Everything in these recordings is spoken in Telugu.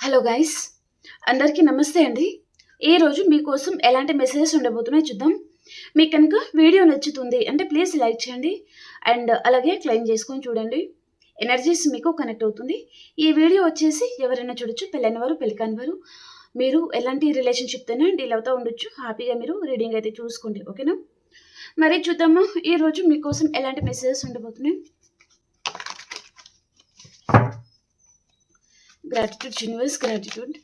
హలో గైస్, అందరికీ నమస్తే అండి. ఈరోజు మీకోసం ఎలాంటి మెసేజెస్ ఉండబోతున్నాయో చూద్దాం. మీకు కనుక వీడియో నచ్చుతుంది అంటే ప్లీజ్ లైక్ చేయండి అండ్ అలాగే క్లెయిమ్ చేసుకొని చూడండి. ఎనర్జీస్ మీకు కనెక్ట్ అవుతుంది. ఈ వీడియో వచ్చేసి ఎవరైనా చూడొచ్చు, పెళ్ళైన వారు, పెళ్లి కాని వారు, మీరు ఎలాంటి రిలేషన్షిప్తోనే డీల్ అవుతూ ఉండొచ్చు. హ్యాపీగా మీరు రీడింగ్ అయితే చూసుకోండి, ఓకేనా? మరి చూద్దాము ఈరోజు మీకోసం ఎలాంటి మెసేజెస్ ఉండబోతున్నాయి. Gratitude universe, gratitude.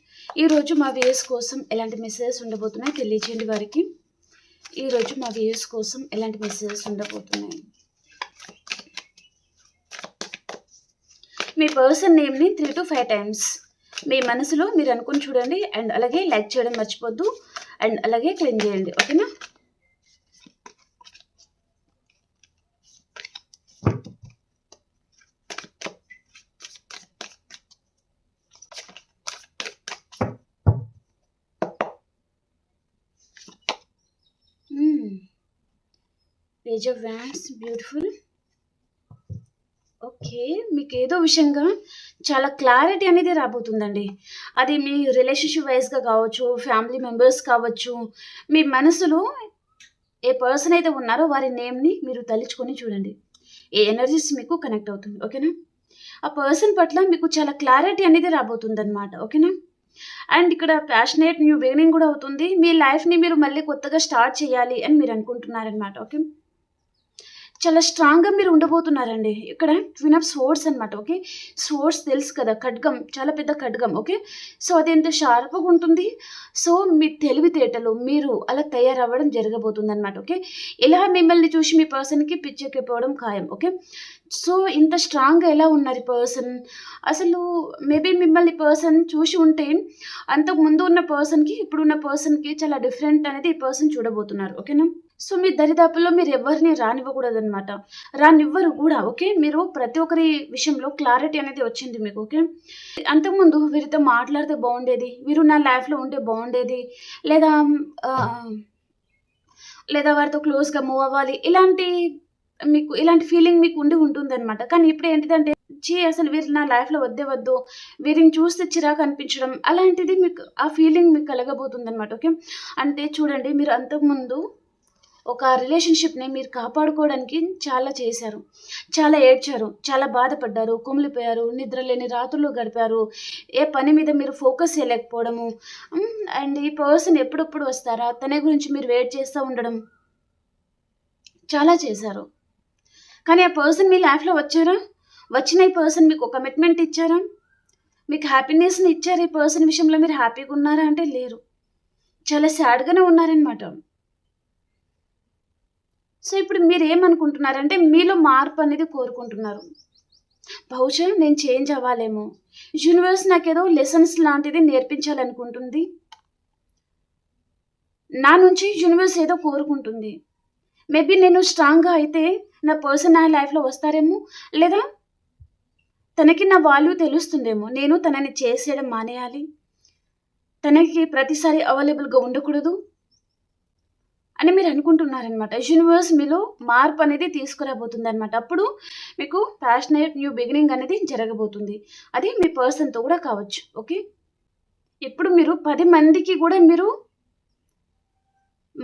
ఈరోజు మా వ్యూయర్స్ కోసం ఎలాంటి మెసేజెస్ ఉండబోతున్నాయి తెలియచేయండి వారికి. ఈరోజు మా వ్యూయర్స్ కోసం ఎలాంటి మెసేజెస్ ఉండబోతున్నాయి. మీ పర్సన్ నేమ్ని 3 to 5 టైమ్స్ మీ మనసులో మీరు అనుకుని చూడండి అండ్ అలాగే లైక్ చేయడం మర్చిపోద్దు అండ్ అలాగే క్లెయిమ్ చేయండి, ఓకేనా? Page of wands, beautiful. Okay, మీకు ఏదో విషయంగా చాలా క్లారిటీ అనేది రాబోతుందండి. అది మీ రిలేషన్షిప్ వైజ్గా కావచ్చు, ఫ్యామిలీ మెంబర్స్ కావచ్చు. మీ మనసులో ఏ పర్సన్ అయితే ఉన్నారో వారి నేమ్ని మీరు తలుచుకొని చూడండి. ఏ ఎనర్జీస్ మీకు కనెక్ట్ అవుతుంది, ఓకేనా? ఆ పర్సన్ పట్ల మీకు చాలా క్లారిటీ అనేది రాబోతుంది అనమాట, ఓకేనా? అండ్ ఇక్కడ ప్యాషనేట్ న్యూ బిగినింగ్ కూడా అవుతుంది. మీ లైఫ్ని మీరు మళ్ళీ కొత్తగా స్టార్ట్ చేయాలి అని మీరు అనుకుంటున్నారనమాట, ఓకే? చాలా స్ట్రాంగ్గా మీరు ఉండబోతున్నారండి. ఇక్కడ ట్విన్ ఆఫ్ స్వోర్డ్స్ అనమాట, ఓకే? స్వోర్డ్స్ తెలుసు కదా, ఖడ్గం, చాలా పెద్ద ఖడ్గం, ఓకే? సో అది ఎంత షార్ప్గా ఉంటుంది. సో మీ తెలివితేటలు మీరు అలా తయారవ్వడం జరగబోతుంది అనమాట, ఓకే? ఇలా మిమ్మల్ని చూసి మీ పర్సన్కి పిచ్చెక్కిపోవడం ఖాయం, ఓకే? సో ఇంత స్ట్రాంగ్గా ఎలా ఉన్నారు ఈ పర్సన్? అసలు మేబీ మిమ్మల్ని పర్సన్ చూసి ఉంటే అంతకు ముందు ఉన్న పర్సన్కి ఇప్పుడున్న పర్సన్కి చాలా డిఫరెంట్ అనేది ఈ పర్సన్ చూడబోతున్నారు, ఓకేనా? సో మీ దరిదాపుల్లో మీరు ఎవరిని రానివ్వకూడదు అనమాట, రానివ్వరు కూడా, ఓకే? మీరు ప్రతి ఒక్కరి విషయంలో క్లారిటీ అనేది వచ్చింది మీకు, ఓకే? అంతకుముందు వీరితో మాట్లాడితే బాగుండేది, వీరు నా లైఫ్లో ఉంటే బాగుండేది, లేదా లేదా వారితో క్లోజ్గా మూవ్ అవ్వాలి, మీకు ఇలాంటి ఫీలింగ్ మీకు ఉంటుందన్నమాట. కానీ ఇప్పుడు ఏంటిదంటే అసలు వీరు నా లైఫ్లో వద్దు, వీరిని చూస్తే చిరాకు అనిపించడం, అలాంటిది మీకు ఆ ఫీలింగ్ మీకు కలగబోతుంది అనమాట, ఓకే? అంటే చూడండి, మీరు అంతకుముందు ఒక రిలేషన్షిప్ని మీరు కాపాడుకోవడానికి చాలా చేశారు, చాలా ఏడ్చారు, చాలా బాధపడ్డారు, కుమిలిపోయారు, నిద్రలేని రాత్రులు గడిపారు, ఏ పని మీద మీరు ఫోకస్ చేయలేకపోవడము, అండ్ ఈ పర్సన్ ఎప్పుడెప్పుడు వస్తారా తన గురించి మీరు వెయిట్ చేస్తూ ఉండడం చాలా చేశారు. కానీ ఆ పర్సన్ మీ లైఫ్లో వచ్చారా? వచ్చిన ఈ పర్సన్ మీకు కమిట్మెంట్ ఇచ్చారా? మీకు హ్యాపీనెస్ని ఇచ్చారు? ఈ పర్సన్ విషయంలో మీరు హ్యాపీగా ఉన్నారా అంటే లేరు, చాలా సాడ్గానే ఉన్నారనమాట. సో ఇప్పుడు మీరు ఏమనుకుంటున్నారంటే మీలో మార్పు అనేది కోరుకుంటున్నారు. బహుశా నేను చేంజ్ అవ్వాలేమో, యూనివర్స్ నాకేదో లెసన్స్ లాంటిది నేర్పించాలనుకుంటుంది, నా నుంచి యూనివర్స్ ఏదో కోరుకుంటుంది. మేబీ నేను స్ట్రాంగ్గా అయితే నా పర్సన్ నా లైఫ్లో వస్తారేమో, లేదా తనకి నా వాల్యూ తెలుస్తుందేమో, నేను తనని చేసేయడం మానేయాలి, తనకి ప్రతిసారి అవైలబుల్గా ఉండకూడదు అని మీరు అనుకుంటున్నారనమాట. యూనివర్స్ మీలో మార్పు అనేది తీసుకురాబోతుంది అనమాట. అప్పుడు మీకు ప్యాషనేట్ న్యూ బిగినింగ్ అనేది జరగబోతుంది. అది మీ పర్సన్తో కూడా కావచ్చు, ఓకే? ఇప్పుడు మీరు 10 మందికి కూడా మీరు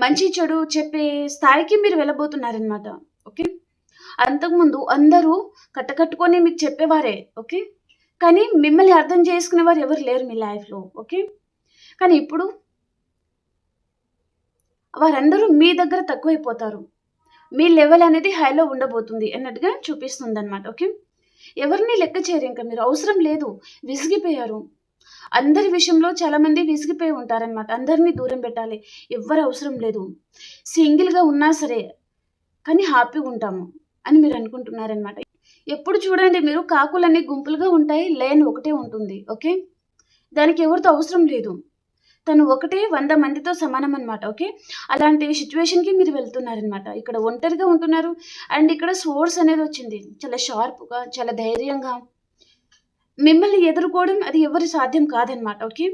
మంచి చెడు చెప్పే స్థాయికి మీరు వెళ్ళబోతున్నారనమాట, ఓకే? అంతకుముందు అందరూ కట్టుకొని మీకు చెప్పేవారే, ఓకే? కానీ మిమ్మల్ని అర్థం చేసుకునేవారు ఎవరు లేరు మీ లైఫ్లో, ఓకే? కానీ ఇప్పుడు వారందరూ మీ దగ్గర తక్కువైపోతారు, మీ లెవెల్ అనేది హైలో ఉండబోతుంది అన్నట్టుగా చూపిస్తుంది అనమాట, ఓకే? ఎవరిని లెక్క చేయరు, ఇంకా మీరు అవసరం లేదు, విసిగిపోయారు. అందరి విషయంలో చాలామంది విసిగిపోయి ఉంటారనమాట. అందరినీ దూరం పెట్టాలి, ఎవ్వరు అవసరం లేదు, సింగిల్గా ఉన్నా సరే కానీ హ్యాపీగా ఉంటాము అని మీరు అనుకుంటున్నారనమాట. ఎప్పుడు చూడండి మీరు కాకులన్నీ గుంపులుగా ఉంటాయి, లైన్ ఒకటే ఉంటుంది, ఓకే? దానికి ఎవరితో అవసరం లేదు, తను ఒకటే 100 మందితో సమానం అనమాట, ఓకే? అలాంటి సిచ్యువేషన్కి మీరు వెళ్తున్నారనమాట. ఇక్కడ ఒంటరిగా ఉంటున్నారు అండ్ ఇక్కడ సోర్స్ అనేది వచ్చింది, చాలా షార్ప్గా, చాలా ధైర్యంగా మిమ్మల్ని ఎదుర్కోవడం అది ఎవరి సాధ్యం కాదనమాట, ఓకే?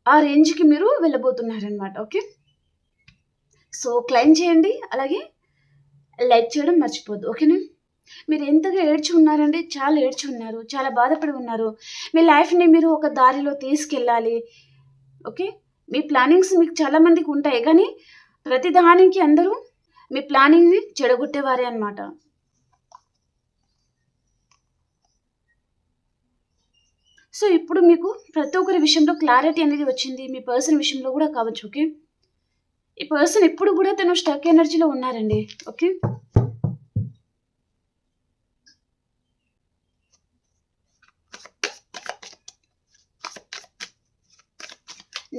ఆ రేంజ్కి మీరు వెళ్ళబోతున్నారనమాట, ఓకే? సో క్లైమ్ చేయండి, అలాగే లైక్ చేయడం మర్చిపోద్దు, ఓకేనా? మీరు ఎంతగా ఏడ్చి ఉన్నారంటే చాలా ఏడ్చి ఉన్నారు. చాలా బాధపడి ఉన్నారు. మీ లైఫ్‌ని మీరు ఒక దారిలో తీసుకెళ్ళాలి. ఓకే. మీ ప్లానింగ్స్ మీకు చాలా మందికుంటాయి. గానీ ప్రతి దానికి అందరూ మీ ప్లానింగ్‌ని చెడగొట్టేవారే అన్నమాట. సో, ఇప్పుడు మీకు ప్రతి ఒక్కరి విషయంలో క్లారిటీ అనేది వచ్చింది. మీ పర్సన్ విషయంలో గూడా కావచ్చు. ఓకే. ఈ పర్సన్ ఎప్పుడు గూడా తను స్టక్ ఎనర్జీలో ఉన్నారండి. ఓకే.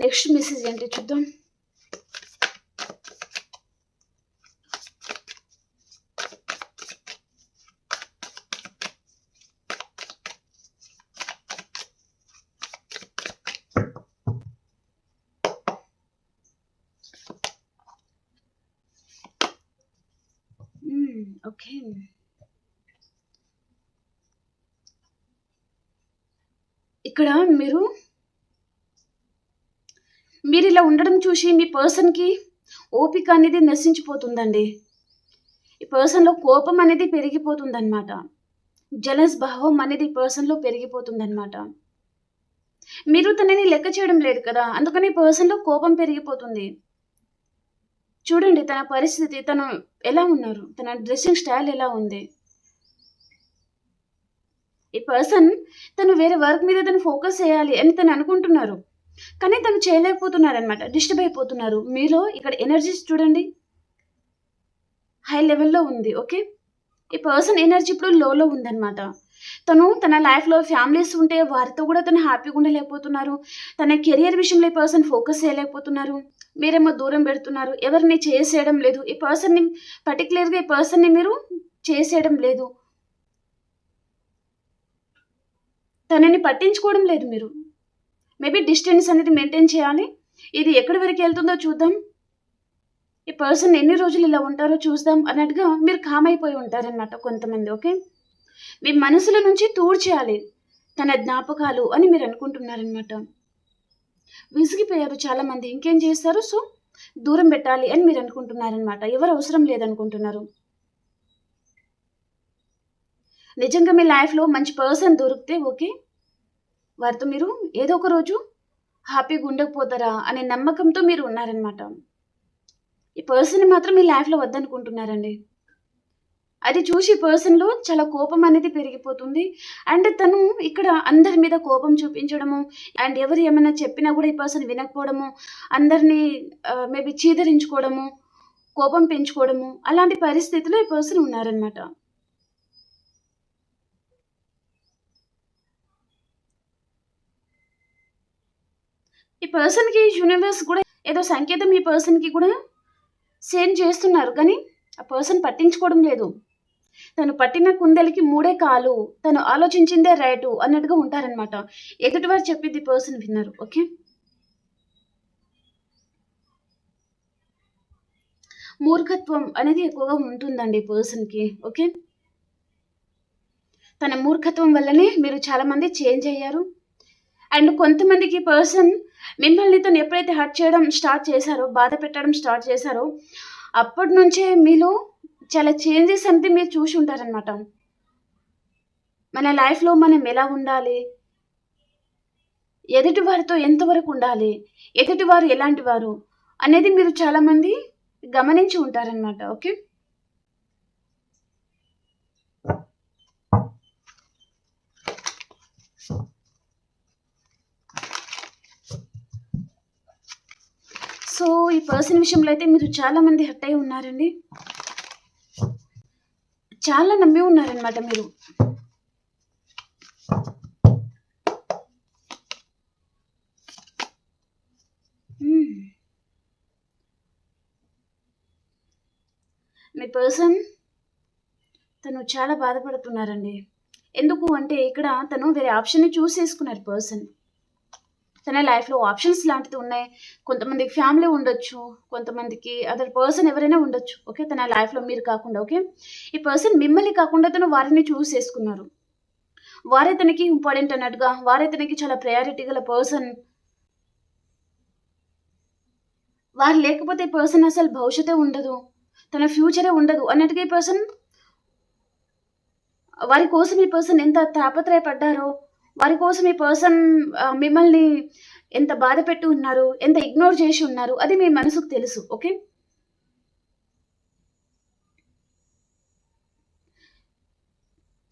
నెక్స్ట్ మెసేజ్ ఏంటి చూద్దాం. ఓకే. ఇక్కడ మీరిలా ఉండడం చూసి మీ పర్సన్‌కి ఓపిక అనేది నశించిపోతుందండి. ఈ పర్సన్‌లో కోపం అనేది పెరిగిపోతుందనమాట. జెలస్ భావం అనేది ఈ పర్సన్‌లో పెరిగిపోతుందనమాట. మీరు తనని లెక్క చేయడం లేదు కదా! అందుకని ఈ పర్సన్‌లో కోపం పెరిగిపోతుంది. చూడండి తన పరిస్థితి, తను ఎలా ఉన్నారు? తన డ్రెస్సింగ్ స్టైల్ ఎలా ఉంది? ఈ పర్సన్ తను వేరే వర్క్ మీద తను ఫోకస్ చేయాలి అని తను అనుకుంటున్నారు. కానీ తను చేయలేకపోతున్నారనమాట. డిస్టర్బ్ అయిపోతున్నారు. మీలో ఇక్కడ ఎనర్జీస్ చూడండి. హై లెవెల్‌లో ఉంది. ఓకే. ఈ పర్సన్ ఎనర్జీ ఇప్పుడు లోలో ఉందనమాట. తను తన లైఫ్‌లో ఫ్యామిలీస్ ఉంటే వారితో కూడా తను హ్యాపీగా ఉండలేకపోతున్నారు. తన కెరియర్ విషయంలో ఈ పర్సన్ ఫోకస్ చేయలేకపోతున్నారు. మీరేమో దూరం పెడుతున్నారు. ఎవరిని చేసేయడం లేదు. పర్టిక్యులర్‌గా ఈ పర్సన్‌ని మీరు చేసేయడం లేదు. తనని పట్టించుకోవడం లేదు మీరు. మేబీ డిస్టెన్స్ అనేది మెయింటైన్ చేయాలి. ఇది ఎక్కడి వరకెళ్తుందో చూద్దాం. ఈ పర్సన్ ఎన్ని రోజులు ఇలా ఉంటారో చూద్దాం అన్నట్టుగా మీరు కామ్ అయిపోయి ఉంటారనమాట కొంతమంది. ఓకే. మీ మనసులో నుంచి తూడ్చేయాలి తన జ్ఞాపకాలు అని మీరు అనుకుంటున్నారనమాట. విసిగిపోయారు చాలామంది. ఇంకేం చేస్తారు? సో, దూరం పెట్టాలి అని మీరు అనుకుంటున్నారనమాట. ఎవరు అవసరం లేదనుకుంటున్నారు. నిజంగా మీ లైఫ్‌లో మంచి పర్సన్ దొరికితే ఓకే. వారితో మీరు ఏదో ఒక రోజు హ్యాపీగా ఉండకపోతారా అనే నమ్మకంతో మీరు ఉన్నారనమాట. ఈ పర్సన్‌ని మాత్రం మీ లైఫ్‌లో వద్దనుకుంటున్నారండి. అది చూసి ఈ పర్సన్‌లో చాలా కోపం అనేది పెరిగిపోతుంది. అండ్ తను ఇక్కడ అందరి మీద కోపం చూపించడము, అండ్ ఎవరు ఏమైనా చెప్పినా కూడా ఈ పర్సన్ వినకపోవడము, అందరిని మేబీ చీదరించుకోవడము, కోపం పెంచుకోవడము, అలాంటి పరిస్థితిలో ఈ పర్సన్ ఉన్నారనమాట. ఈ పర్సన్‌కి యూనివర్స్ కూడా ఏదో సంకేతం ఈ పర్సన్‌కి కూడా సెండ్ చేస్తున్నారు. కానీ ఆ పర్సన్ పట్టించుకోవడం లేదు. తను పట్టిన కుందేలుకి మూడే కాలు. తను ఆలోచించిందే రైటు అన్నట్టుగా ఉంటారనమాట. ఎదుటివారు చెప్పింది ఈ పర్సన్ వినరు. ఓకే. మూర్ఖత్వం అనేది ఎక్కువగా ఉంటుందండి ఈ పర్సన్‌కి. ఓకే. తన మూర్ఖత్వం వల్లనే మీరు చాలామంది చేంజ్ అయ్యారు. అండ్ కొంతమందికి పర్సన్ మిమ్మల్ని తను ఎప్పుడైతే హర్ట్ చేయడం స్టార్ట్ చేశారో, బాధ పెట్టడం స్టార్ట్ చేశారో, అప్పటినుంచే మీలో చాలా చేంజెస్ అనేది మీరు చూసి ఉంటారనమాట. మన లైఫ్‌లో మనం ఎలా ఉండాలి? ఎదుటి వారితో ఎంతవరకు ఉండాలి? ఎదుటివారు ఎలాంటి వారు? అనేది మీరు చాలామంది గమనించి ఉంటారనమాట. ఓకే. సో, ఈ పర్సన్ విషయంలో అయితే మీరు చాలామంది హర్ట్ అయ్యి ఉన్నారండి. చాలా నమ్మి ఉన్నారనమాట మీరు. హ్మ్. మీ పర్సన్ తను చాలా బాధపడుతున్నారండి. ఎందుకు అంటే ఇక్కడ తను వేరే ఆప్షన్‌ని చూజ్ చేసుకున్నారు పర్సన్. తన లైఫ్‌లో ఆప్షన్స్ లాంటిది ఉన్నాయి. కొంతమందికి ఫ్యామిలీ ఉండొచ్చు. కొంతమందికి అదర్ పర్సన్ ఎవరైనా ఉండొచ్చు. ఓకే. తన లైఫ్‌లో మీరు కాకుండా. ఓకే. ఈ పర్సన్ మిమ్మల్ని కాకుండా తను వారిని చూజ్ చేసుకున్నారు. వారే తనకి ఇంపార్టెంట్ అన్నట్టుగా, వారే తనకి చాలా ప్రయారిటీ గల పర్సన్. వారు లేకపోతే ఈ పర్సన్ అసలు భవిష్యత్తే ఉండదు. తన ఫ్యూచరే ఉండదు అన్నట్టుగా ఈ పర్సన్ వారి కోసం ఈ పర్సన్ ఎంత తాపత్రయపడ్డారో, వారి కోసం ఈ పర్సన్ మిమ్మల్ని ఎంత బాధపెట్టి ఉన్నారు, ఎంత ఇగ్నోర్ చేసి ఉన్నారు, అది మీ మనసుకు తెలుసు. ఓకే.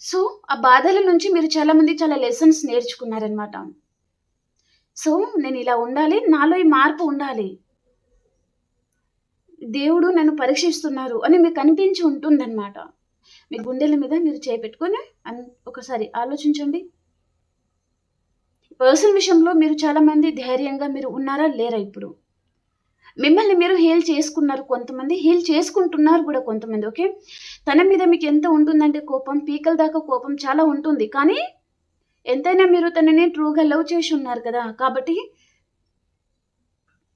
సో, ఆ బాధల నుంచి మీరు చాలా లెసన్స్ నేర్చుకున్నారనమాట. సో, నేనిలా ఉండాలి, నాలో ఈ మార్పు ఉండాలి. దేవుడు నన్ను పరీక్షిస్తున్నారు అని మీకు అనిపించి ఉంటుందన్నమాట. మీ గుండెల మీద మీరు చేపెట్టుకొని ఒకసారి ఆలోచించండి. పర్సన్ విషయంలో మీరు చాలామంది ధైర్యంగా మీరు ఉన్నారా? లేరా ఇప్పుడు? మిమ్మల్ని మీరు హీల్ చేసుకున్నారు కొంతమంది, హీల్ చేసుకుంటున్నారు కూడా కొంతమంది. ఓకే. తన మీద మీకు ఎంత ఉంటుందంటే కోపం, పీకల దాకా కోపం చాలా ఉంటుంది. కానీ ఎంతైనా మీరు తనని ట్రూగా లవ్ చేసి ఉన్నారు కదా! కాబట్టి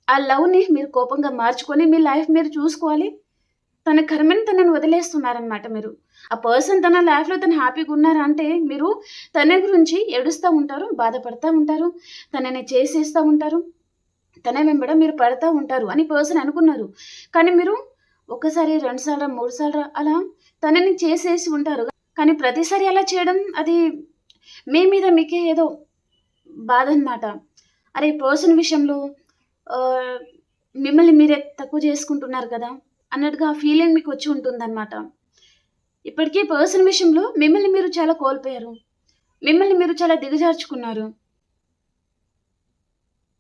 ఆ లవ్‌ని మీరు కోపంగా మార్చుకొని మీ లైఫ్ మీరు చూసుకోవాలి. తన కర్మని తనని వదిలేస్తున్నారనమాట మీరు. ఆ పర్సన్ తన లైఫ్‌లో తను హ్యాపీగా ఉన్నారా అంటే మీరు తన గురించి ఏడుస్తా ఉంటారు, బాధపడతా ఉంటారు, తనని చేసేస్తా ఉంటారు, తన వెంబడ మీరు పడతా ఉంటారు అని పర్సన్ అనుకున్నారు. కానీ మీరు ఒకసారి, 2 సార్లు, 3 సార్లు అలా తనని చేసేసి ఉంటారు. కానీ ప్రతిసారి అలా చేయడం అది మీ మీద మీకే ఏదో బాధనమాట. అరే! పర్సన్ విషయంలో ఆహ్, మిమ్మల్ని మీరే తక్కువ చేసుకుంటున్నారు కదా! అన్నట్టుగా ఆ ఫీలింగ్ మీకొచ్చి ఉంటుందనమాట. ఇప్పటికే పర్సన్ విషయంలో మిమ్మల్ని మీరు చాలా కోల్పోయారు. మిమ్మల్ని మీరు చాలా దిగజార్చుకున్నారు.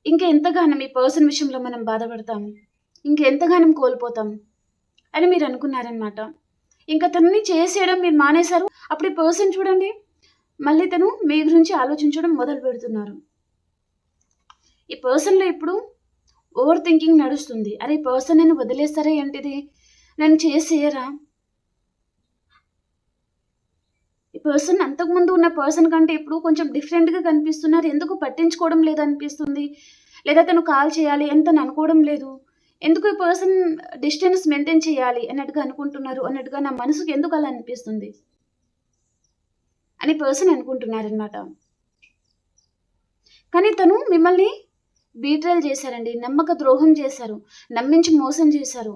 ఇంకా ఎంతగానం ఈ పర్సన్ విషయంలో మనం బాధపడతాం, ఇంకెంతగానం కోల్పోతాం అని మీరనుకున్నారనమాట. ఇంకా తనని చేసేయడం మీరు మానేశారు. అప్పుడు ఈ పర్సన్ చూడండి, మళ్ళీ తను మీ గురించి ఆలోచించడం మొదలుపెడుతున్నారు. ఈ పర్సన్‌లో ఇప్పుడు ఓవర్ థింకింగ్ నడుస్తుంది. అరే! ఈ పర్సన్ నన్ను వదిలేస్తారా ఏంటిది? నన్ను చేసేయరా? ఈ పర్సన్ అంతకుముందు ఉన్న పర్సన్ కంటే ఇప్పుడు కొంచెం డిఫరెంట్‌గా కనిపిస్తున్నారు. ఎందుకు పట్టించుకోవడం లేదనిపిస్తుంది. లేదా తను కాల్ చేయాలి అని తను అనుకోవడం లేదు. ఎందుకు ఈ పర్సన్ డిస్టెన్స్ మెయింటైన్ చేయాలి అన్నట్టుగా అనుకుంటున్నారు అన్నట్టుగా నా మనసుకి ఎందుకు అలా అనిపిస్తుంది అని పర్సన్ అనుకుంటున్నారనమాట. కానీ తను మిమ్మల్ని బీట్రేల్ చేశారండి. నమ్మక ద్రోహం చేశారు. నమ్మించి మోసం చేశారు.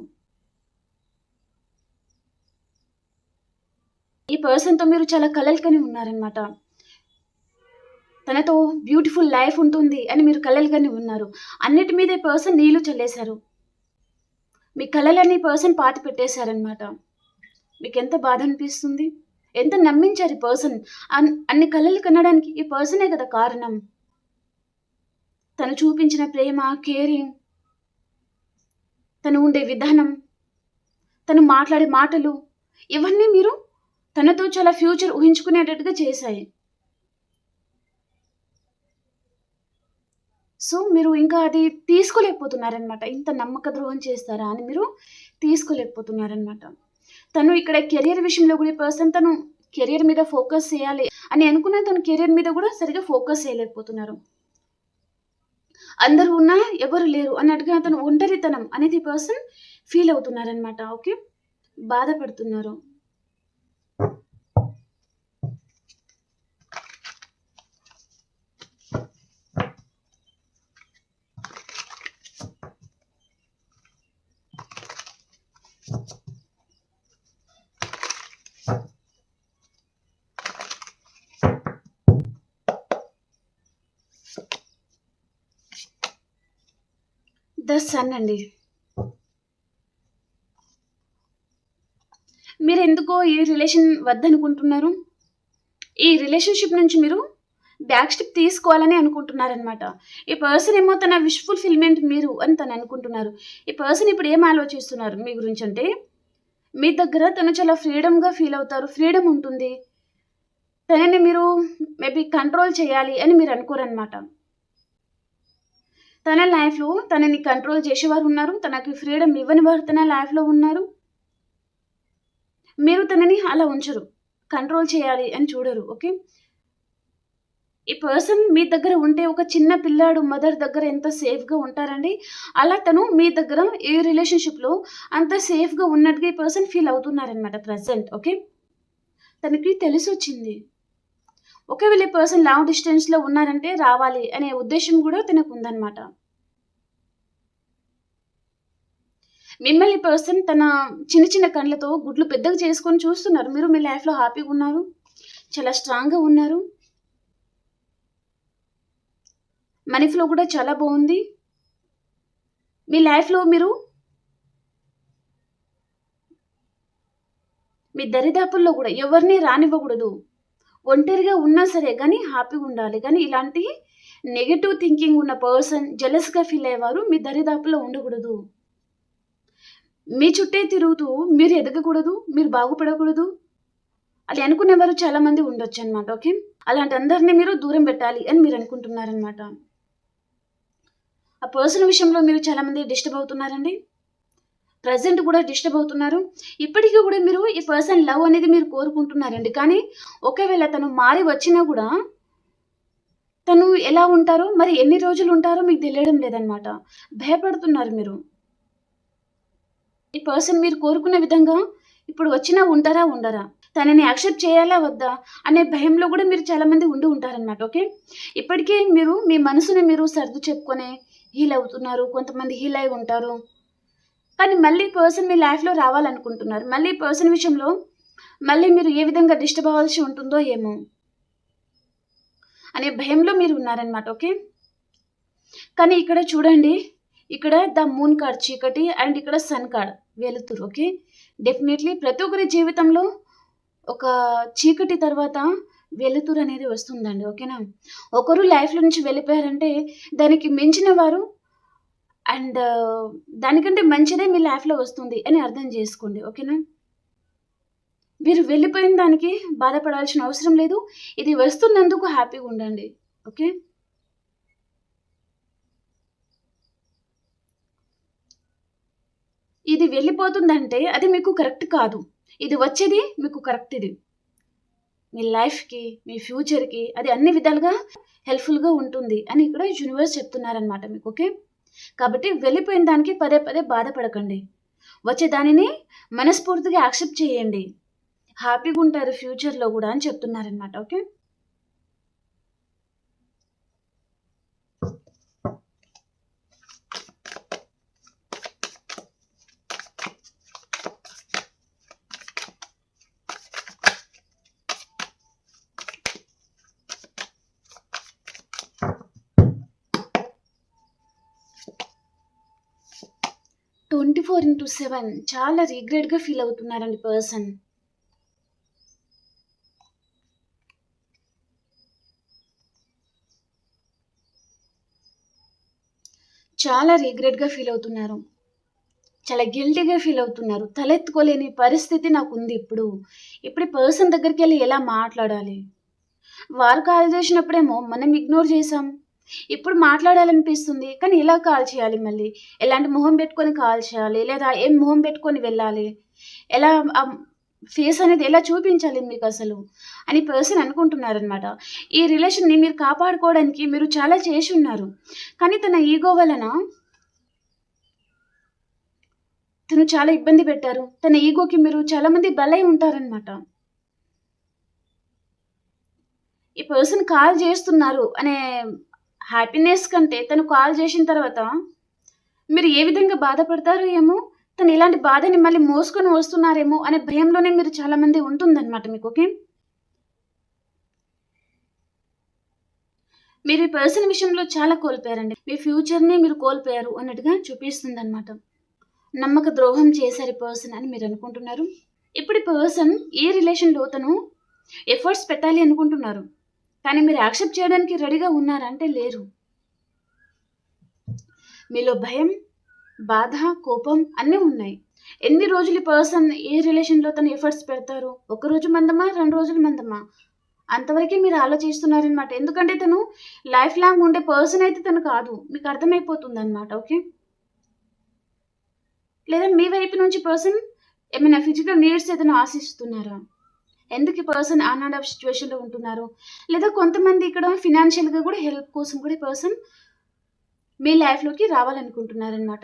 ఈ పర్సన్‌తో మీరు చాలా కలలు కని ఉన్నారనమాట. తనతో బ్యూటిఫుల్ లైఫ్ ఉంటుంది అని మీరు కలలు కని ఉన్నారు. అన్నిటి మీద ఈ పర్సన్ నీళ్లు చల్లేశారు. మీ కలలన్నీ ఈ పర్సన్ పాతిపెట్టేశారనమాట. మీకెంత బాధనిపిస్తుంది? ఎంత నమ్మించారు ఈ పర్సన్. అన్ని కలలు కనడానికి ఈ పర్సనే కదా కారణం. తను చూపించిన ప్రేమ, కేరింగ్, తను ఉండే విధానం, తను మాట్లాడే మాటలు, ఇవన్నీ మీరు తనతో చాలా ఫ్యూచర్ ఊహించుకునేటట్టుగా చేశాయి. సో, మీరు ఇంకా అది తీసుకోలేకపోతున్నారనమాట. ఇంత నమ్మక ద్రోహం చేస్తారా అని మీరు తీసుకోలేకపోతున్నారనమాట. తను ఇక్కడ కెరియర్ విషయంలో కూడా ఈ పర్సన్ తను కెరియర్ మీద ఫోకస్ చేయాలి అని అనుకున్న తను కెరియర్ మీద కూడా సరిగ్గా ఫోకస్ చేయలేకపోతున్నారు. అందరూ ఉన్నా ఎవరు లేరు అన్నట్టుగా తను ఒంటరితనం అనేది ఈ పర్సన్ ఫీల్ అవుతున్నారనమాట. ఓకే. బాధపడుతున్నారు. ద సన్ అండి. మీరెందుకో ఈ రిలేషన్ వద్దనుకుంటున్నారు. ఈ రిలేషన్‌షిప్ నుంచి మీరు బ్యాక్ స్టెప్ తీసుకోవాలని అనుకుంటున్నారనమాట. ఈ పర్సన్ ఏమో తన విష్ ఫుల్‌ఫిల్‌మెంట్ మీరు అని తను అనుకుంటున్నారు. ఈ పర్సన్ ఇప్పుడు ఏం ఆలోచిస్తున్నారు మీ గురించంటే, మీ దగ్గర తను చాలా ఫ్రీడమ్‌గా ఫీల్ అవుతారు. ఫ్రీడమ్ ఉంటుంది. తనని మీరు మేబీ కంట్రోల్ చేయాలి అని మీరు అనుకోరనమాట. తన లైఫ్‌లో తనని కంట్రోల్ చేసేవారున్నారు. తనకి ఫ్రీడమ్ ఇవ్వని వారు తన లైఫ్‌లో ఉన్నారు. మీరు తనని అలా ఉంచరు. కంట్రోల్ చేయాలి అని చూడరు. ఓకే. ఈ పర్సన్ మీ దగ్గర ఉంటే ఒక చిన్న పిల్లాడు మదర్ దగ్గర ఎంత సేఫ్‌గా ఉంటారండి. అలా తను మీ దగ్గర ఈ రిలేషన్‌షిప్‌లో అంత సేఫ్‌గా ఉన్నట్టుగా ఈ పర్సన్ ఫీల్ అవుతున్నారనమాట ప్రెజెంట్. ఓకే. తనకి తెలిసొచ్చింది. ఒకవేళ ఈ పర్సన్ లాంగ్ డిస్టెన్స్‌లో ఉన్నారంటే రావాలి అనే ఉద్దేశ్యం కూడా తనకుందనమాట. మిమ్మల్ని పర్సన్ తన చిన్న చిన్న కళ్ళతో గుడ్లు పెద్దగా చేసుకొని చూస్తున్నారు. మీరు మీ లైఫ్‌లో హ్యాపీగున్నారు. చాలా స్ట్రాంగ్‌గా ఉన్నారు. మనీ ఫ్లో కూడా చాలా బావుంది. మీ లైఫ్‌లో మీరు మీ దరిదాపుల్లో గూడా ఎవరిని రానివ్వకూడదు. ఒంటరిగా ఉన్నా సరే గానీ హ్యాపీగుండాలి. కానీ ఇలాంటి నెగెటివ్ థింకింగ్ ఉన్న పర్సన్, జెలస్‌గా ఫీల్ అయ్యేవారు మీ దరిదాపుల్లో ఉండకూడదు. మీ చుట్టే తిరుగుతూ మీరు ఎదగకూడదు, మీరు బాగుపడకూడదు అని అనుకునేవారు చాలా మంది ఉండొచ్చనమాట. ఓకే. అలాంటి అందరిని మీరు దూరం పెట్టాలి అని మీరు అనుకుంటున్నారనమాట. ఆ పర్సన్ విషయంలో మీరు చాలా మంది డిస్టర్బ్ అవుతున్నారండి. ప్రెజెంట్ కూడా డిస్టర్బ్ అవుతున్నారు. ఇప్పటికి కూడా మీరు ఈ పర్సన్ లవ్ అనేది మీరు కోరుకుంటున్నారండి. కానీ ఒకవేళ తను మారి వచ్చినా కూడా తను ఎలా ఉంటారో, మరి ఎన్ని రోజులు ఉంటారో మీకు తెలియడం లేదనమాట. భయపడుతున్నారు మీరు. ఈ పర్సన్ మీరు కోరుకున్న విధంగా ఇప్పుడు వచ్చినా ఉంటారా? ఉండరా? తనని యాక్సెప్ట్ చేయాలా? వద్దా? అనే భయంలో కూడా మీరు చాలా మంది ఉండి ఉంటారనమాట. ఓకే. ఇప్పటికే మీరు మీ మనసుని మీరు సర్దు చెప్పుకొని హీల్ అవుతున్నారు. కొంతమంది హీల్ అయి ఉంటారు. కానీ మళ్ళీ పర్సన్ మీ లైఫ్‌లో రావాలనుకుంటున్నారు. మళ్ళీ పర్సన్ విషయంలో మళ్ళీ మీరు ఏ విధంగా డిస్టర్బ్ అవ్వాల్సి ఉంటుందో ఏమో అనే భయంలో మీరు ఉన్నారనమాట. ఓకే. కానీ ఇక్కడ చూడండి, ఇక్కడ ద మూన్ కార్డ్ చీకటి అండ్ ఇక్కడ సన్ కార్డ్ వెలుతురు. ఓకే. డెఫినెట్‌లీ ప్రతి ఒక్కరి జీవితంలో ఒక చీకటి తర్వాత వెలుతురు అనేది వస్తుందండి. ఓకేనా. ఒకరు లైఫ్‌లో నుంచి వెళ్ళిపోయారంటే దానికి మించిన వారు అండ్ దానికంటే మంచిదే మీ లైఫ్‌లో వస్తుంది అని అర్థం చేసుకోండి. ఓకేనా. మీరు వెళ్ళిపోయిన దానికి బాధపడాల్సిన అవసరం లేదు. ఇది వస్తున్నందుకు హ్యాపీగా ఉండండి. ఓకే. ఇది వెళ్ళిపోతుందంటే అది మీకు కరెక్ట్ కాదు. ఇది వచ్చేది మీకు కరెక్ట్ ఇది. మీ లైఫ్‌కి, మీ ఫ్యూచర్‌కి అది అన్ని విధాలుగా హెల్ప్‌ఫుల్‌గా ఉంటుంది అని ఇక్కడ యూనివర్స్ చెప్తున్నారనమాట మీకు. ఓకే. కాబట్టి వెళ్ళిపోయిన దానికి పదే పదే బాధపడకండి. వచ్చే దానిని మనస్ఫూర్తిగా యాక్సెప్ట్ చేయండి. హ్యాపీగా ఉంటారు ఫ్యూచర్‌లో గూడా అని చెప్తున్నారనమాట. ఓకే. 24/7 చాలా రిగ్రెట్‌గా ఫీల్ అవుతున్నారండి పర్సన్. చాలా రిగ్రెట్‌గా ఫీల్ అవుతున్నారు. చాలా గిల్టీగా ఫీల్ అవుతున్నారు. తలెత్తుకోలేని పరిస్థితి నాకుంది ఇప్పుడు. ఇప్పుడు ఈ పర్సన్ దగ్గరికెళ్ళి ఎలా మాట్లాడాలి? వారు కాల్ చేసినప్పుడేమో మనం ఇగ్నోర్ చేసాం. ఇప్పుడు మాట్లాడాలనిపిస్తుంది. కానీ ఎలా కాల్ చేయాలి మళ్ళీ? ఎలాంటి మొహం పెట్టుకొని కాల్ చేయాలి? లేదా ఏం మొహం పెట్టుకొని వెళ్ళాలి? ఎలా ఫేస్ అనేది ఎలా చూపించాలి మీకసలు? అని పర్సన్ అనుకుంటున్నారనమాట. ఈ రిలేషన్‌ని మీరు కాపాడుకోవడానికి మీరు చాలా చేసున్నారు. కానీ తన ఈగో వలన తను చాలా ఇబ్బంది పెట్టారు. తన ఈగోకి మీరు చాలా మంది బలై ఉంటారనమాట. ఈ పర్సన్ కాల్ చేస్తున్నారు అనే హ్యాపీనెస్ కంటే తను కాల్ చేసిన తర్వాత మీరు ఏ విధంగా బాధపడతారో ఏమో, తను ఇలాంటి బాధని మళ్ళీ మోసుకొని వస్తున్నారేమో అనే భయంలోనే మీరు చాలా మంది ఉంటుందన్నమాట మీకు. ఓకే. మీరు ఈ పర్సన్ విషయంలో చాలా కోల్పోయారండి. మీ ఫ్యూచర్‌ని మీరు కోల్పోయారు అన్నట్టుగా చూపిస్తుందన్నమాట. నమ్మక ద్రోహం చేశారు ఈ పర్సన్ అని మీరు అనుకుంటున్నారు. ఇప్పుడు ఈ పర్సన్ ఏ రిలేషన్‌లో తను ఎఫర్ట్స్ పెట్టాలి అనుకుంటున్నారు. కానీ మీరు యాక్సెప్ట్ చేయడానికి రెడీగా ఉన్నారా అంటే లేరు. మీలో భయం, బాధ, కోపం అన్నీ ఉన్నాయి. ఎన్ని రోజులు ఈ పర్సన్ ఏ రిలేషన్‌లో తను ఎఫర్ట్స్ పెడతారు? ఒక రోజు మందమా? 2 రోజులు మందమా? అంతవరకే మీరు ఆలోచిస్తున్నారనమాట. ఎందుకంటే తను లైఫ్ లాంగ్ ఉండే పర్సన్ అయితే తను కాదు. మీకు అర్థమైపోతుందనమాట. ఓకే. లేదా మీ వైపు నుంచి పర్సన్ ఏమైనా ఫిజికల్ నీడ్స్ ఏదైనా ఆశిస్తున్నారా? ఎందుకు ఈ పర్సన్ ఆన్ అండ్ ఆఫ్ సిట్యుయేషన్‌లో ఉంటున్నారు? లేదా కొంతమంది ఇక్కడ ఫినాన్షియల్‌గా కూడా హెల్ప్ కోసం కూడా ఈ పర్సన్ మీ లైఫ్‌లోకి రావాలనుకుంటున్నారనమాట.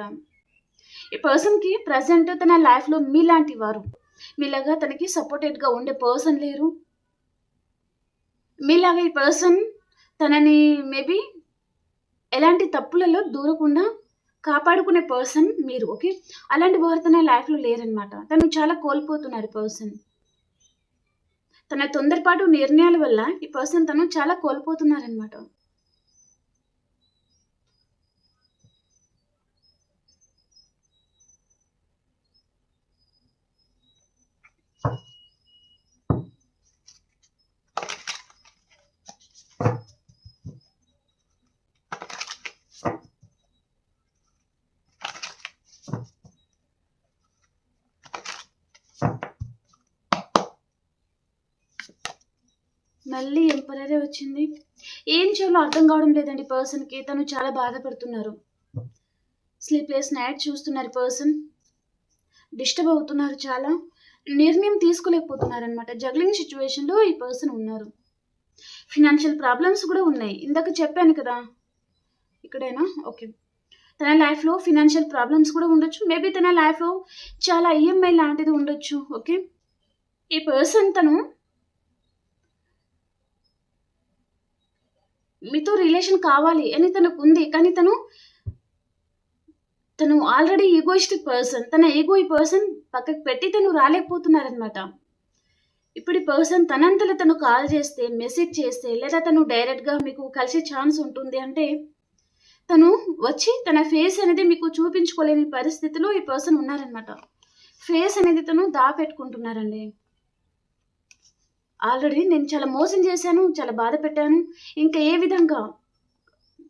ఈ పర్సన్‌కి ప్రెజెంట్ తన లైఫ్‌లో మీలాంటి వారు, మీలాగా తనకి సపోర్టెడ్‌గా ఉండే పర్సన్ లేరు. మీలాగా ఈ పర్సన్ తనని మేబీ ఎలాంటి తప్పులలో దూరకుండా కాపాడుకునే పర్సన్ మీరు. ఓకే. అలాంటి వారు తన లైఫ్‌లో లేరనమాట. తను చాలా కోల్పోతున్నారు పర్సన్. తన తొందరపాటు నిర్ణయాల వల్ల ఈ పర్సన్ తను చాలా కోల్పోతున్నారనమాట. మళ్ళీ ఎంపరరే వచ్చింది. ఏం చేయాలో అర్థం కావడం లేదండి పర్సన్‌కి. తను చాలా బాధపడుతున్నారు. స్లీప్‌లెస్ నైట్ చూస్తున్నారు పర్సన్. డిస్టర్బ్ అవుతున్నారు చాలా. నిర్ణయం తీసుకోలేకపోతున్నారనమాట. జగ్లింగ్ సిట్యుయేషన్‌లో ఈ పర్సన్ ఉన్నారు. ఫినాన్షియల్ ప్రాబ్లమ్స్ కూడా ఉన్నాయి. ఇందాక చెప్పాను కదా! ఇక్కడేనా? ఓకే. తన లైఫ్‌లో ఫినాన్షియల్ ప్రాబ్లమ్స్ కూడా ఉండొచ్చు. మేబీ తన లైఫ్‌లో చాలా ఈఎంఐ లాంటిది ఉండొచ్చు. ఓకే. ఈ పర్సన్ తను మీతో రిలేషన్ కావాలి అని తనకుంది. కానీ తను ఆల్రెడీ ఈగోయిస్టిక్ పర్సన్. తన ఈగో ఈ పర్సన్ పక్కకు పెట్టి తను రాలేకపోతున్నారనమాట. ఇప్పుడు ఈ పర్సన్ తనంతట తను కాల్ చేస్తే, మెసేజ్ చేస్తే లేదా తను డైరెక్ట్‌గా మీకు కలిసే ఛాన్స్ ఉంటుంది అంటే, తను వచ్చి తన ఫేస్ అనేది మీకు చూపించుకోలేని పరిస్థితిలో ఈ పర్సన్ ఉన్నారనమాట. ఫేస్ అనేది తను దాపెట్టుకుంటున్నారండి. ఆల్రెడీ నేను చాలా మోసం చేశాను, చాలా బాధ పెట్టాను. ఇంకా ఏ విధంగా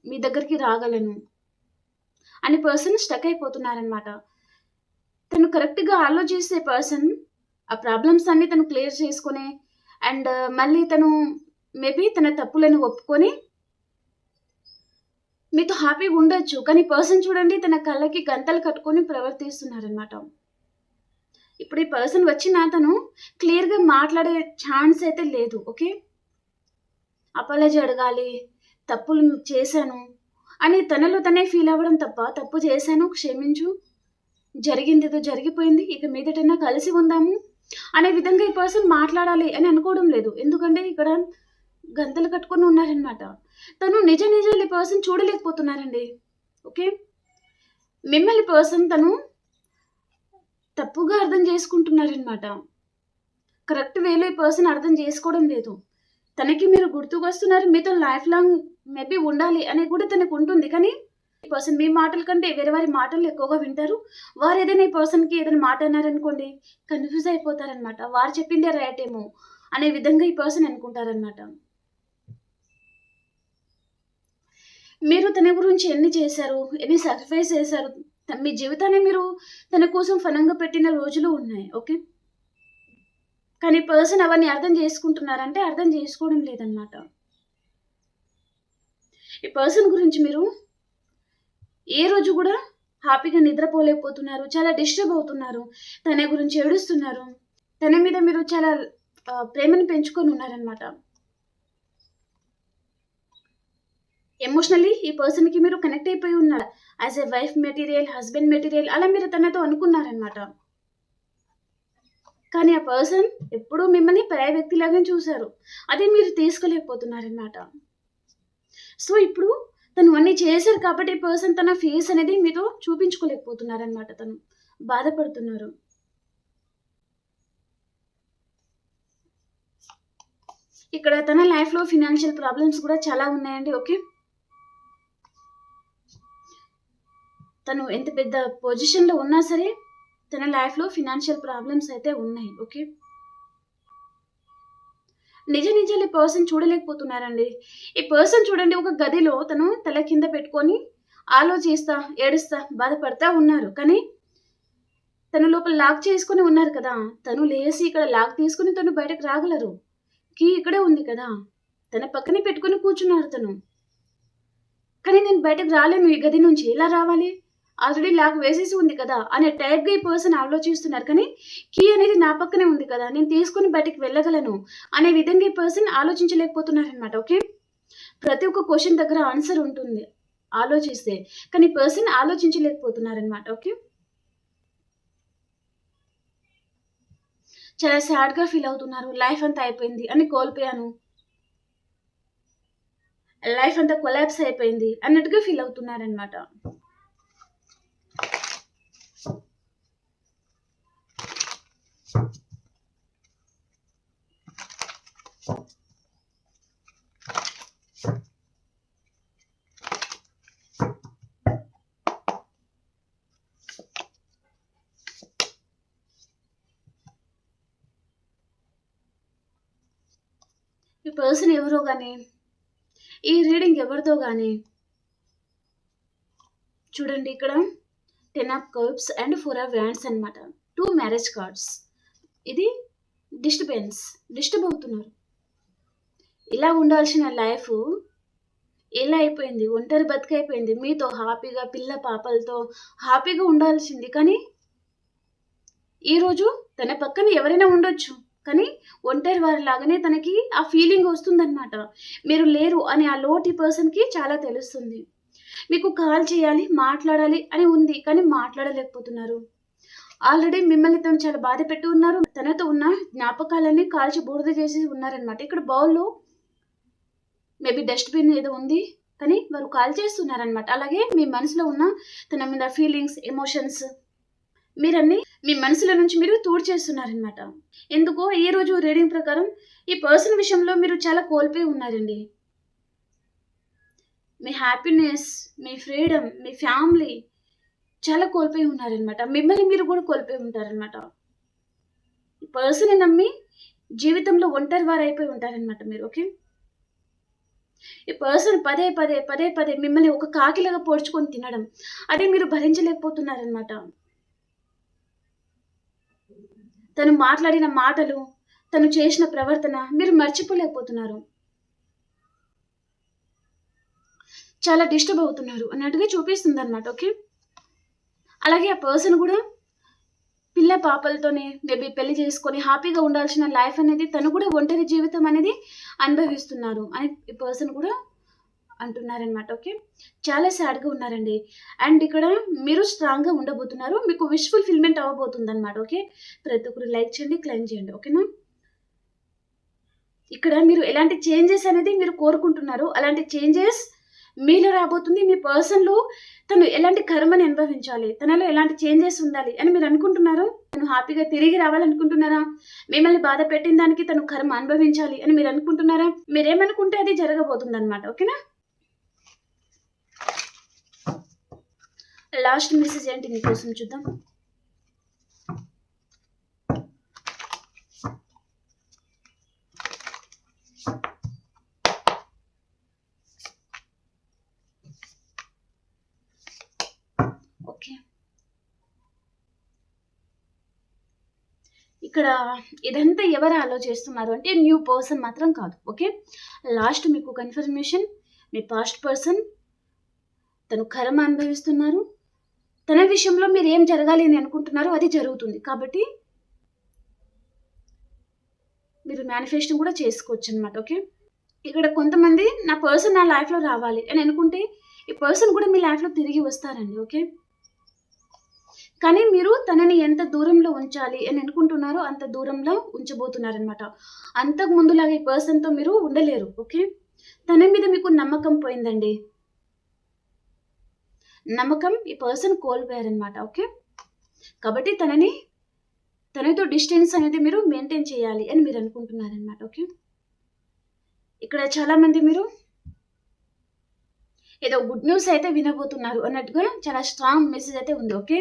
మీ దగ్గరికి రాగలను అని పర్సన్ స్టక్ అయిపోతున్నారనమాట. తను కరెక్ట్‌గా ఆలోచిసే పర్సన్ ఆ ప్రాబ్లమ్స్ అన్నీ తను క్లియర్ చేసుకొని అండ్ మళ్ళీ తను మేబీ తన తప్పులను ఒప్పుకొని మీతో హ్యాపీగా ఉండొచ్చు. కానీ పర్సన్ చూడండి తన కళ్ళకి గంతలు కట్టుకొని ప్రవర్తిస్తున్నారనమాట. ఇప్పుడు ఈ పర్సన్ వచ్చినా తను క్లియర్‌గా మాట్లాడే ఛాన్స్ అయితే లేదు. ఓకే. అపాలజీ అడగాలి, తప్పులు చేశాను అని తనలో తనే ఫీల్ అవ్వడం తప్ప, తప్పు చేశాను, క్షమించు, జరిగిందేదో జరిగిపోయింది, ఇక మీదటన్నా కలిసి ఉందాము అనే విధంగా ఈ పర్సన్ మాట్లాడాలి అని అనుకోవడం లేదు. ఎందుకంటే ఇక్కడ గంతలు కట్టుకొని ఉన్నారనమాట. తను నిజాలు ఈ పర్సన్ చూడలేకపోతున్నారండి. ఓకే. మిమ్మల్ని పర్సన్ తను తప్పుగా అర్థం చేసుకుంటున్నారనమాట. కరెక్ట్ వేలో ఈ పర్సన్ అర్థం చేసుకోవడం లేదు. తనకి మీరు గుర్తుకొస్తున్నారు. మీతో లైఫ్ లాంగ్ మేబీ ఉండాలి అని కూడా తనకు ఉంటుంది. కానీ ఈ పర్సన్ మీ మాటల కంటే వేరే వారి మాటలు ఎక్కువగా వింటారు. వారు ఏదైనా ఈ పర్సన్‌కి ఏదైనా మాట అన్నారనుకోండి, కన్‌ఫ్యూజ్ అయిపోతారనమాట. వారు చెప్పిందే రైట్ ఏమో అనే విధంగా ఈ పర్సన్ అనుకుంటారనమాట. మీరు తన గురించి ఎన్ని చేశారు, ఎన్ని సాక్రిఫైస్ చేశారు, మీ జీవితాన్ని మీరు తన కోసం ఫలంగా పెట్టిన రోజులు ఉన్నాయి. ఓకే. కానీ పర్సన్ అవన్నీ అర్థం చేసుకుంటున్నారంటే అర్థం చేసుకోవడం లేదనమాట. ఈ పర్సన్ గురించి మీరు ఏ రోజు కూడా హ్యాపీగా నిద్రపోలేకపోతున్నారు. చాలా డిస్టర్బ్ అవుతున్నారు. తన గురించి ఏడుస్తున్నారు. తన మీద మీరు చాలా ప్రేమను పెంచుకొని ఉన్నారనమాట. ఎమోషనల్లీ ఈ పర్సన్‌కి మీరు కనెక్ట్ అయిపోయి ఉన్నారు. As a wife material, husband material అలా మీరు తనతో అనుకున్నారనమాట. కానీ ఆ పర్సన్ ఎప్పుడూ మిమ్మల్ని పరాయి వ్యక్తిలాగానే చూసారు. అదే మీరు తీసుకోలేకపోతున్నారనమాట. సో, ఇప్పుడు తను అన్నీ చేశారు కాబట్టి ఈ పర్సన్ తన ఫేస్ అనేది మీతో చూపించుకోలేకపోతున్నారనమాట. తను బాధపడుతున్నారు. ఇక్కడ తన లైఫ్‌లో ఫినాన్షియల్ ప్రాబ్లమ్స్ కూడా చాలా ఉన్నాయండి. ఓకే. తను ఎంత పెద్ద పొజిషన్‌లో ఉన్నా సరే, తన లైఫ్‌లో ఫినాన్షియల్ ప్రాబ్లమ్స్ అయితే ఉన్నాయి. ఓకే. నిజాలు ఈ పర్సన్ చూడలేకపోతున్నారండి. ఈ పర్సన్ చూడండి ఒక గదిలో తను తల కింద పెట్టుకొని ఆలోచిస్తా, ఏడుస్తా, బాధపడతా ఉన్నారు. కానీ తను లోపల లాక్ చేసుకొని ఉన్నారు కదా! తను లేసి ఇక్కడ లాక్ తీసుకొని తను బయటకు రాగలరు. కీ ఇక్కడే ఉంది కదా! తన పక్కనే పెట్టుకొని కూర్చున్నారు తను. కానీ నేను బయటకు రాలేను ఈ గది నుంచి. ఎలా రావాలి? ఆల్రెడీ లాక్ వేసేసి ఉంది కదా! అనే టైప్‌గా ఈ పర్సన్ ఆలోచిస్తున్నారు. కానీ కీ అనేది నా పక్కనే ఉంది కదా! నేను తీసుకొని బయటికి వెళ్ళగలను అనే విధంగా ఈ పర్సన్ ఆలోచించలేకపోతున్నారనమాట. ఓకే. ప్రతి ఒక్క క్వెషన్ దగ్గర ఆన్సర్ ఉంటుంది ఆలోచిస్తే. కానీ పర్సన్ ఆలోచించలేకపోతున్నారనమాట. ఓకే. చాలా సాడ్‌గా ఫీల్ అవుతున్నారు. లైఫ్ అంతా అయిపోయింది. అన్ని కోల్పోయాను. లైఫ్ అంతా కొలాప్స్ అయిపోయింది అన్నట్టుగా ఫీల్ అవుతున్నారనమాట. ఈ పర్సన్ ఎవరో గాని, ఈ రీడింగ్ ఎవరితో గాని చూడండి ఇక్కడ 10 of cups and 4 of wands అన్నమాట. 2 మ్యారేజ్ కార్డ్స్. ఇది డిస్టర్బ్ అవుతున్నారు. ఇలా ఉండాల్సిన లైఫ్ ఎలా అయిపోయింది? ఒంటరి బతుకైపోయింది. మీతో హ్యాపీగా పిల్ల పాపలతో హ్యాపీగా ఉండాల్సింది. కానీ ఈరోజు తన పక్కన ఎవరైనా ఉండొచ్చు. కానీ ఒంటరి వారిలాగానే తనకి ఆ ఫీలింగ్ వస్తుందన్నమాట. మీరు లేరు అని ఆ లోటు ఈ పర్సన్‌కి చాలా తెలుస్తుంది. మీకు కాల్ చేయాలి, మాట్లాడాలి అని ఉంది. కానీ మాట్లాడలేకపోతున్నారు. ఆల్రెడీ మిమ్మల్ని తను చాలా బాధపెట్టి ఉన్నారు. తనతో ఉన్న జ్ఞాపకాలన్నీ కాల్చి బూడిద చేసి ఉన్నారనమాట. ఇక్కడ బౌల్‌లో మేబీ డస్ట్‌బిన్ ఏదో ఉంది. కానీ వారు కాల్ చేస్తున్నారనమాట. అలాగే మీ మనసులో ఉన్న తన మీద ఫీలింగ్స్, ఎమోషన్స్ మీరన్నీ మీ మనసులో నుంచి మీరు తూడ్చేస్తున్నారనమాట. ఎందుకో ఈరోజు రీడింగ్ ప్రకారం ఈ పర్సన్ విషయంలో మీరు చాలా కోల్పోయి ఉన్నారండి. మీ హ్యాపీనెస్, మీ ఫ్రీడమ్, మీ ఫ్యామిలీ చాలా కోల్పోయి ఉన్నారనమాట. మిమ్మల్ని మీరు కూడా కోల్పోయి ఉంటారనమాట. ఈ పర్సన్‌ని నమ్మి జీవితంలో ఒంటరి వారైపోయి ఉంటారనమాట మీరు. ఓకే. ఈ పర్సన్ పదే మిమ్మల్ని ఒక కాకిలాగా పొడుచుకొని తినడం, అది మీరు భరించలేకపోతున్నారనమాట. తను మాట్లాడిన మాటలు, తను చేసిన ప్రవర్తన మీరు మర్చిపోలేకపోతున్నారు. చాలా డిస్టర్బ్ అవుతున్నారు అన్నట్టుగా చూపిస్తుందన్నమాట. ఓకే. అలాగే ఆ పర్సన్ కూడా పిల్ల పాపలతోనే మేబీ పెళ్లి చేసుకొని హ్యాపీగా ఉండాల్సిన లైఫ్ అనేది తను కూడా ఒంటరి జీవితం అనేది అనుభవిస్తున్నారు అని ఈ పర్సన్ కూడా అంటున్నారనమాట. ఓకే. చాలా సాడ్‌గా ఉన్నారండి. అండ్ ఇక్కడ మీరు స్ట్రాంగ్‌గా ఉండబోతున్నారు. మీకు విష్ ఫుల్‌ఫిల్‌మెంట్ అవ్వబోతుందన్నమాట. ఓకే. ప్రతి ఒక్కరు లైక్ చేయండి, క్లెయిమ్ చేయండి. ఓకేనా? ఇక్కడ మీరు ఎలాంటి చేంజెస్ అనేది మీరు కోరుకుంటున్నారు. అలాంటి చేంజెస్ మీలో రాబోతుంది. మీ పర్సన్‌లో తను ఎలాంటి కర్మని అనుభవించాలి, తనలో ఎలాంటి చేంజెస్ ఉండాలి అని మీరు అనుకుంటున్నారు. తను హ్యాపీగా తిరిగి రావాలనుకుంటున్నారా? మిమ్మల్ని బాధ పెట్టిన దానికి తను కర్మ అనుభవించాలి అని మీరు అనుకుంటున్నారా? మీరేమనుకుంటే అది జరగబోతుందన్నమాట. ఓకేనా? లాస్ట్ మెసేజ్ ఏంటి మీకోసం చూద్దాం. ఓకే. ఇక్కడ ఇదంతా ఎవరు ఆలోచిస్తున్నారు అంటే న్యూ పర్సన్ మాత్రం కాదు. ఓకే. లాస్ట్ మీకు కన్ఫర్మేషన్ మీ పాస్ట్ పర్సన్ తను కర్మ అనుభవిస్తున్నారు. తన విషయంలో మీరు ఏం జరగాలి అని అనుకుంటున్నారో అది జరుగుతుంది. కాబట్టి మీరు మేనిఫెస్టింగ్ కూడా చేసుకోవచ్చు అనమాట. ఓకే. ఇక్కడ కొంతమంది నా పర్సన్ నా లైఫ్‌లో రావాలి అని అనుకుంటే ఈ పర్సన్ కూడా మీ లైఫ్‌లో తిరిగి వస్తారండి. ఓకే. కానీ మీరు తనని ఎంత దూరంలో ఉంచాలి అని అనుకుంటున్నారో అంత దూరంలో ఉంచబోతున్నారనమాట. అంతకు ముందులాగా ఈ పర్సన్‌తో మీరు ఉండలేరు. ఓకే. తన మీద మీకు నమ్మకం పోయిందండి. నమ్మకం ఈ పర్సన్ కోల్పోయారనమాట. ఓకే. కాబట్టి తనతో డిస్టెన్స్ అనేది మీరు మెయింటైన్ చేయాలి అని మీరు అనుకుంటున్నారనమాట. ఓకే. ఇక్కడ చాలామంది మీరు ఏదో గుడ్ న్యూస్ అయితే వినబోతున్నారు అన్నట్టుగా చాలా స్ట్రాంగ్ మెసేజ్ అయితే ఉంది. ఓకే.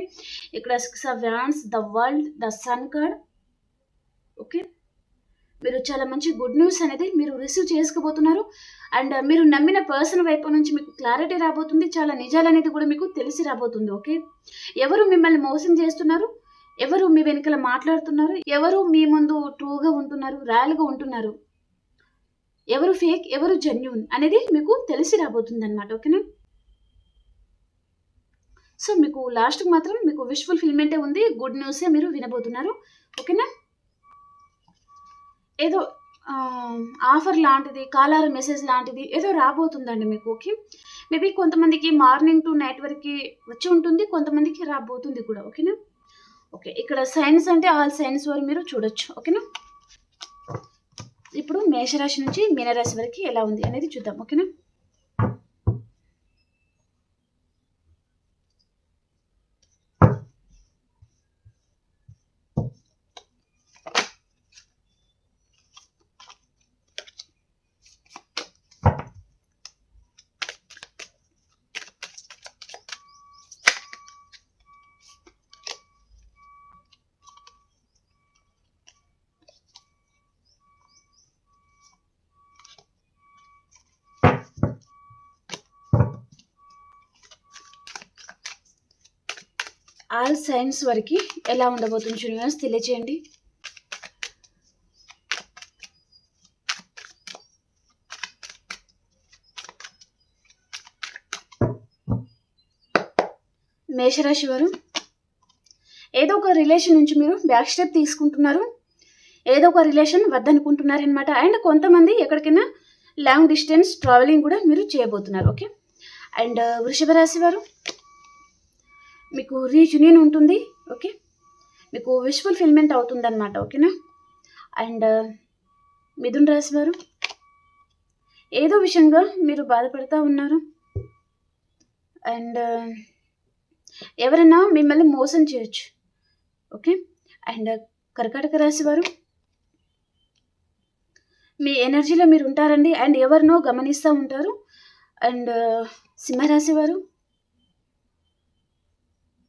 ఇక్కడ 6 of wands, the world, the sun card. Okay. మీరు చాలా మంచి గుడ్ న్యూస్ అనేది మీరు రిసీవ్ చేసుకోబోతున్నారు. అండ్ మీరు నమ్మిన పర్సన్ వైపు నుంచి మీకు క్లారిటీ రాబోతుంది. చాలా నిజాలనేది కూడా మీకు తెలిసి రాబోతుంది. ఓకే. ఎవరు మిమ్మల్ని మోసం చేస్తున్నారు, ఎవరు మీ వెనకాల మాట్లాడుతున్నారు, ఎవరు మీ ముందు ట్రూగా ఉంటున్నారు, రాయల్‌గా ఉంటున్నారు, ఎవరు ఫేక్, ఎవరు జెన్యూన్ అనేది మీకు తెలిసి రాబోతుందన్నమాట. ఓకేనా? సో మీకు లాస్ట్‌కి మాత్రం మీకు విష్ ఫుల్‌ఫిల్‌మెంటే ఉంది. గుడ్ న్యూసే మీరు వినబోతున్నారు. ఓకేనా? ఏదో ఆఫర్ లాంటిది, కాలార్ మెసేజ్ లాంటిది ఏదో రాబోతుందండి మీకు. ఓకే. మేబీ కొంతమందికి మార్నింగ్ టు నైట్ వరకి వచ్చి ఉంటుంది. కొంతమందికి రాబోతుంది కూడా. ఓకేనా? ఓకే. ఇక్కడ సైన్స్ అంటే ఆల్ సైన్స్ వారు మీరు చూడొచ్చు. ఓకేనా? ఇప్పుడు మేషరాశి నుంచి మీనరాశి వరకు ఎలా ఉంది అనేది చూద్దాం. ఓకేనా? ఆల్ సైన్స్ వరకు ఎలా ఉండబోతుంది యూనివర్స్ తెలియచేయండి. మేషరాశి వారు, ఏదో ఒక రిలేషన్ నుంచి మీరు బ్యాక్ స్టెప్ తీసుకుంటున్నారు, ఏదో ఒక రిలేషన్ వద్దనుకుంటున్నారనమాట. అండ్ కొంతమంది ఎక్కడికైనా లాంగ్ డిస్టెన్స్ ట్రావెలింగ్ కూడా మీరు చేయబోతున్నారు. ఓకే. అండ్ వృషభ రాశి వారు, మీకు రీయూనియన్ ఉంటుంది. ఓకే, మీకు విష్ ఫుల్ఫిల్మెంట్ అవుతుందన్నమాట. ఓకేనా. అండ్ మిథున్ రాశి వారు, ఏదో విషయంగా మీరు బాధపడుతూ ఉన్నారు. అండ్ ఎవరైనా మిమ్మల్ని మోసం చేయొచ్చు. ఓకే. అండ్ కర్కాటక రాశి వారు, మీ ఎనర్జీలో మీరు ఉంటారండి అండ్ ఎవరినో గమనిస్తూ ఉంటారు. అండ్ సింహరాశి వారు,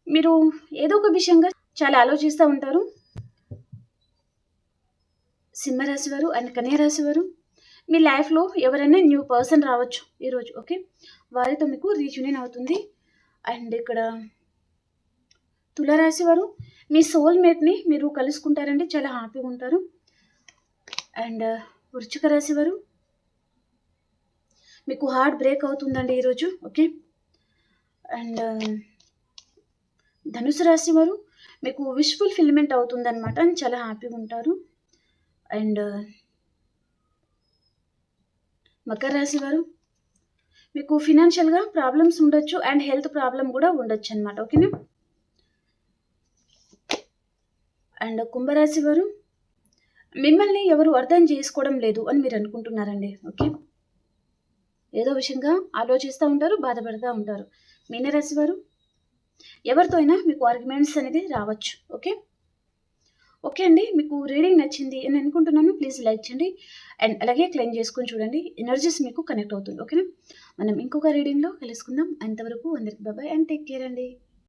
మీరు ఏదో ఒక విషయంగా చాలా ఆలోచిస్తూ ఉంటారు. సింహరాశి వారు అండ్ కన్యరాశి వారు, మీ లైఫ్లో ఎవరైనా న్యూ పర్సన్ రావచ్చు ఈరోజు. ఓకే, వారితో మీకు రీయూనియన్ అవుతుంది. అండ్ ఇక్కడ తులారాశి వారు, మీ సోల్మేట్ని మీరు కలుసుకుంటారండి, చాలా హ్యాపీగా ఉంటారు. అండ్ వృశ్చిక రాశి వారు, మీకు హార్ట్ బ్రేక్ అవుతుందండి ఈరోజు. ఓకే. అండ్ ధనుసు రాశి వారు, మీకు విష్ ఫుల్ఫిల్మెంట్ అవుతుందన్నమాట, చాలా హ్యాపీగా ఉంటారు. అండ్ మకర రాశి వారు, మీకు ఫినాన్షియల్గా ప్రాబ్లమ్స్ ఉండొచ్చు అండ్ హెల్త్ ప్రాబ్లం కూడా ఉండొచ్చు అనమాట. ఓకేనా. అండ్ కుంభరాశి వారు, మిమ్మల్ని ఎవరు అర్థం చేసుకోవడం లేదు అని మీరు అనుకుంటున్నారండి. ఓకే, ఏదో విషయంగా ఆలోచిస్తూ ఉంటారు, బాధపడుతూ ఉంటారు. మీనరాశి వారు, ఎవరితో అయినా మీకు ఆర్గ్యుమెంట్స్ అనేది రావచ్చు. ఓకే. ఓకే అండి, మీకు రీడింగ్ నచ్చింది అని అనుకుంటున్నాను. ప్లీజ్ లైక్ చేయండి అండ్ అలాగే క్లెయిమ్ చేసుకొని చూడండి, ఎనర్జీస్ మీకు కనెక్ట్ అవుతుంది. ఓకేనా. మనం ఇంకొక రీడింగ్లో కలుసుకుందాం. అంతవరకు అందరికి బాయ్ అండ్ టేక్ కేర్ అండి.